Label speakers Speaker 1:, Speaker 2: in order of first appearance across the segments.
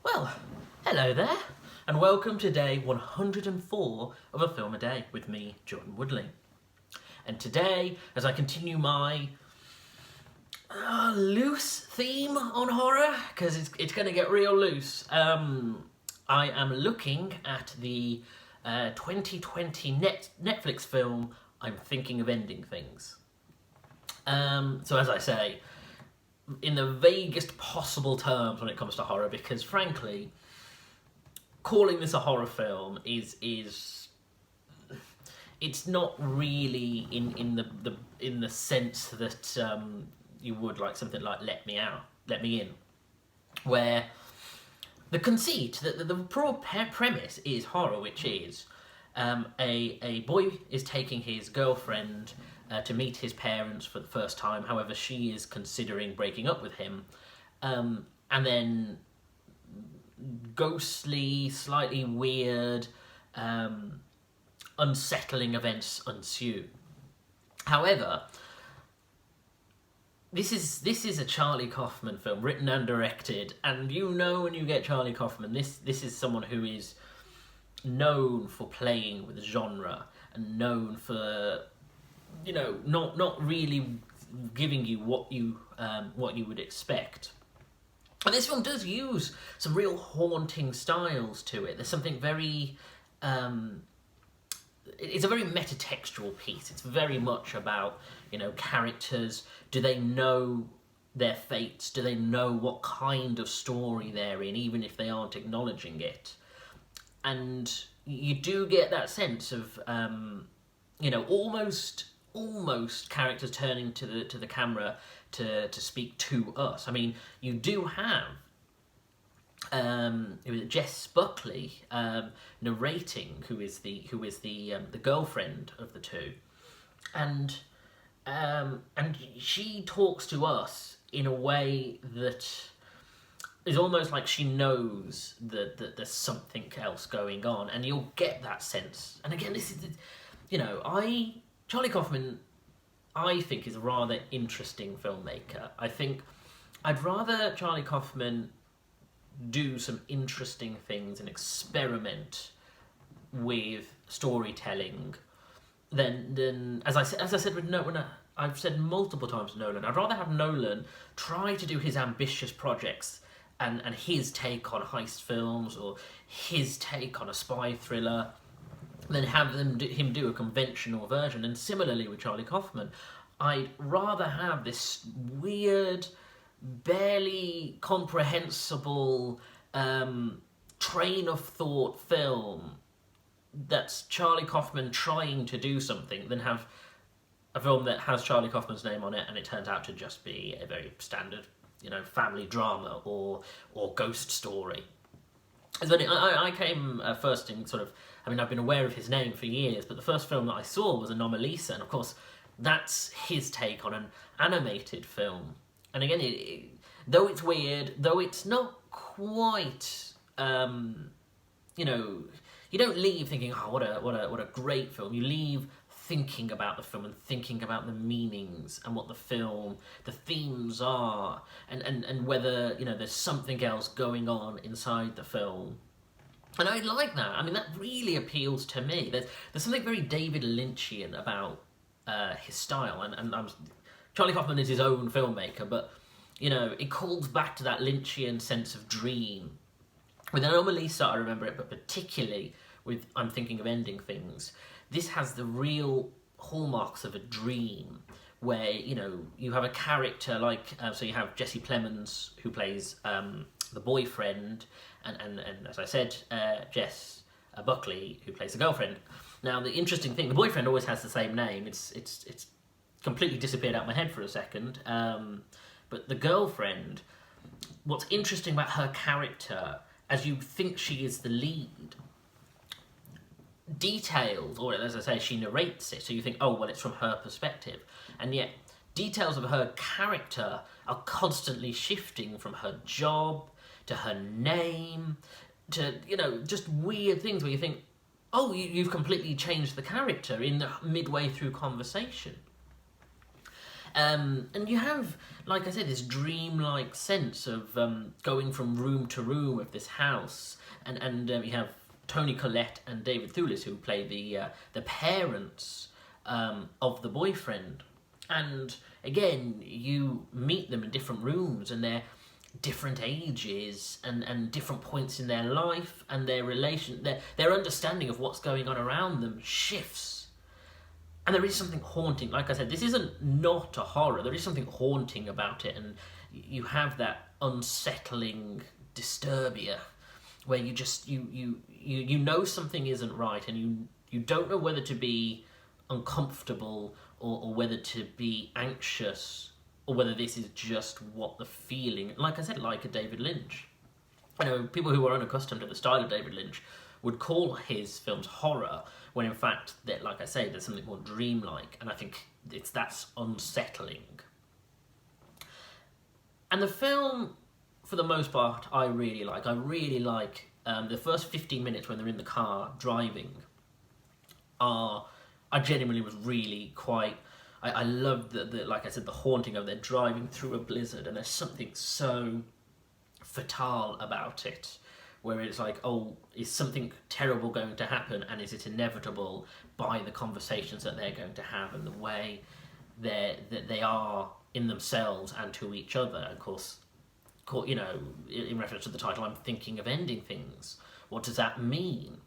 Speaker 1: Well, hello there, and welcome to day 104 of A Film a Day with me, Jordan Woodley. And today, as I continue my loose theme on horror, because it's going to get real loose, I am looking at the 2020 Netflix film, I'm Thinking of Ending Things. So as I say, in the vaguest possible terms when it comes to horror, because frankly, calling this a horror film is it's not really in the sense that you would like something like Let Me In, where the conceit, the premise is horror, which is a boy is taking his girlfriend to meet his parents for the first time. However, she is considering breaking up with him, and then ghostly, slightly weird, unsettling events ensue. However, this is a Charlie Kauffman film, written and directed, and you know when you get Charlie Kauffman, this is someone who is known for playing with genre and known for, you know, not really giving you what you would expect. And this film does use some real haunting styles to it. There's something very it's a very metatextual piece. It's very much about, you know, characters. Do they know their fates? Do they know what kind of story they're in, even if they aren't acknowledging it? And you do get that sense of, you know, almost characters turning to the camera to speak to us. I mean, you do have it was Jess Buckley narrating, who is the girlfriend of the two, and she talks to us in a way that is almost like she knows that there's something else going on, and you'll get that sense. And again, this is, you know, Charlie Kauffman, I think, is a rather interesting filmmaker. I think I'd rather Charlie Kauffman do some interesting things and experiment with storytelling than as I said with Nolan. I've said multiple times to Nolan, I'd rather have Nolan try to do his ambitious projects and his take on heist films or his take on a spy thriller than have him do a conventional version. And similarly with Charlie Kauffman, I'd rather have this weird, barely comprehensible train of thought film that's Charlie Kaufman trying to do something than have a film that has Charlie Kaufman's name on it and it turns out to just be a very standard, you know, family drama or ghost story. I came first in sort of, I mean, I've been aware of his name for years, but the first film that I saw was Anomalisa, and of course that's his take on an animated film. And again, though it's weird, though it's not quite, you know, you don't leave thinking, oh, what a great film. You leave thinking about the film and thinking about the meanings and what the themes are, and whether, you know, there's something else going on inside the film. And I like that. I mean, that really appeals to me. There's something very David Lynchian about his style, and Charlie Kaufman is his own filmmaker, but, you know, it calls back to that Lynchian sense of dream. With Anomalisa, I remember it, but particularly with I'm Thinking of Ending Things, this has the real hallmarks of a dream, where, you know, you have a character like, so you have Jesse Plemons, who plays the boyfriend, and as I said, Jess Buckley, who plays the girlfriend. Now, the interesting thing, the boyfriend always has the same name. It's completely disappeared out of my head for a second. But the girlfriend, what's interesting about her character, as you think she is the lead, details, or as I say, she narrates it, so you think, oh, well, it's from her perspective. And yet, details of her character are constantly shifting, from her job to her name to, you know, just weird things where you think, oh, you've completely changed the character in the midway through conversation. And you have, like I said, this dreamlike sense of going from room to room of this house, and you have Toni Collette and David Thewlis who play the parents of the boyfriend, and again you meet them in different rooms, and they're different ages and different points in their life, and their understanding of what's going on around them shifts. And there is something haunting. Like I said, this isn't not a horror. There is something haunting about it, and you have that unsettling disturbia where you just you know something isn't right, and you don't know whether to be uncomfortable or whether to be anxious, or whether this is just what the feeling. Like I said, like a David Lynch. I know people who are unaccustomed to the style of David Lynch would call his films horror, when in fact, like I say, there's something more dreamlike, and I think that's unsettling. And the film, for the most part, I really like. I really like the first 15 minutes when they're in the car driving. I genuinely was really quite. I love the like I said, the haunting of they're driving through a blizzard, and there's something so fatale about it, where it's like, oh, is something terrible going to happen, and is it inevitable by the conversations that they're going to have and the way that they are in themselves and to each other. Of course, you know, in reference to the title, I'm thinking of ending things. What does that mean?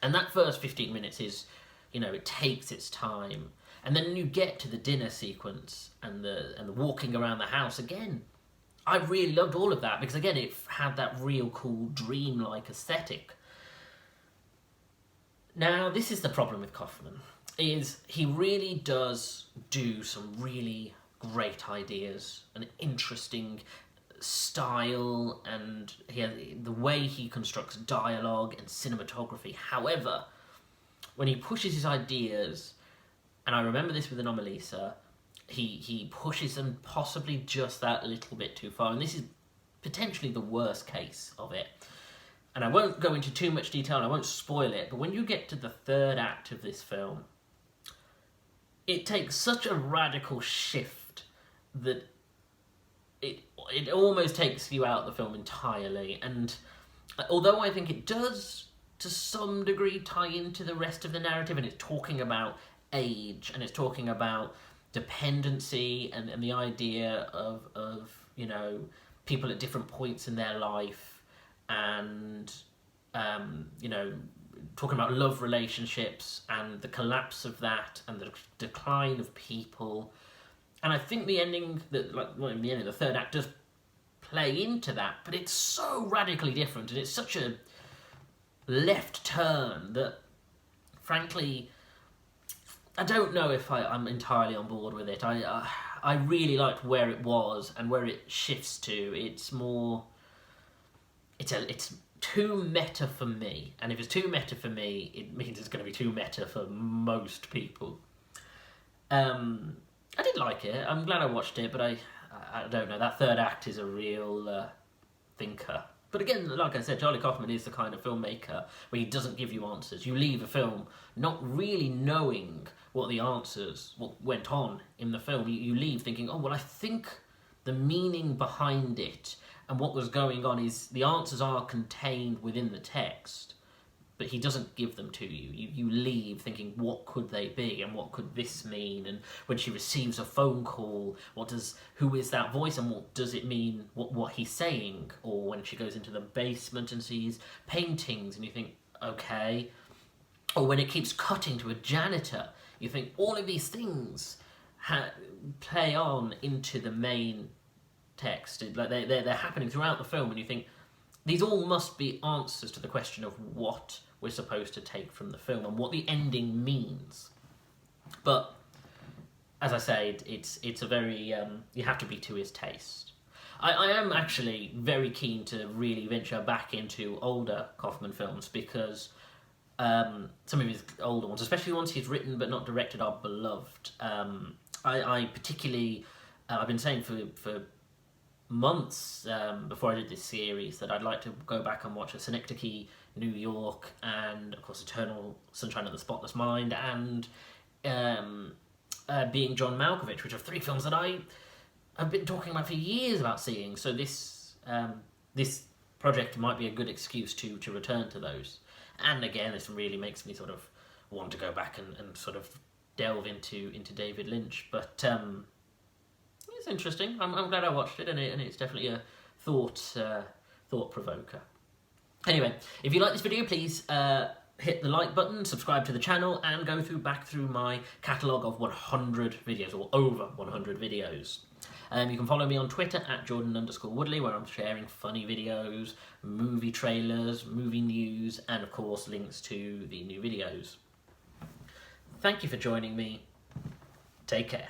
Speaker 1: And that first 15 minutes is, you know, it takes its time, and then you get to the dinner sequence and the walking around the house again. I really loved all of that because, again, it had that real cool dreamlike aesthetic. Now, this is the problem with Kauffman, is he really does do some really great ideas, an interesting style, and the way he constructs dialogue and cinematography. However, when he pushes his ideas, and I remember this with Anomalisa, he pushes them possibly just that little bit too far, and this is potentially the worst case of it. And I won't go into too much detail, and I won't spoil it, but when you get to the third act of this film, it takes such a radical shift that it almost takes you out of the film entirely. And although I think it does to some degree tie into the rest of the narrative, and it's talking about age, and it's talking about dependency, and the idea of you know, people at different points in their life, and you know, talking about love relationships and the collapse of that and the decline of people. And I think the ending, in the end of the third act does play into that, but it's so radically different, and it's such a left turn that, frankly, I don't know if I'm entirely on board with it. I really liked where it was and where it shifts to. It's more, it's too meta for me, and if it's too meta for me, it means it's going to be too meta for most people. I did like it. I'm glad I watched it, but I don't know. That third act is a real thinker. But again, like I said, Charlie Kauffman is the kind of filmmaker where he doesn't give you answers. You leave a film not really knowing what went on in the film. You leave thinking, oh, well, I think the meaning behind it and what was going on is the answers are contained within the text, but he doesn't give them to you. You leave thinking, what could they be, and what could this mean? And when she receives a phone call, who is that voice, and what does it mean, what he's saying? Or when she goes into the basement and sees paintings, and you think, okay. Or when it keeps cutting to a janitor, you think all of these things play on into the main text. Like they're happening throughout the film, and you think, these all must be answers to the question of what we're supposed to take from the film and what the ending means. But as I say, it's a very you have to be to his taste. I am actually very keen to really venture back into older Kauffman films, because some of his older ones, especially the ones he's written but not directed, are beloved. I particularly, I've been saying for months before I did this series that I'd like to go back and watch A Synecdoche, New York, and of course Eternal Sunshine of the Spotless Mind, and being John Malkovich, which are three films that I have been talking about for years about seeing. So this project might be a good excuse to return to those. And again, this really makes me sort of want to go back and sort of delve into David Lynch. But it's interesting. I'm glad I watched it, and it's definitely a thought provoker. Anyway, if you like this video, please hit the like button, subscribe to the channel, and go back through my catalogue of 100 videos, or over 100 videos. You can follow me on Twitter at Jordan_Woodley, where I'm sharing funny videos, movie trailers, movie news, and of course links to the new videos. Thank you for joining me. Take care.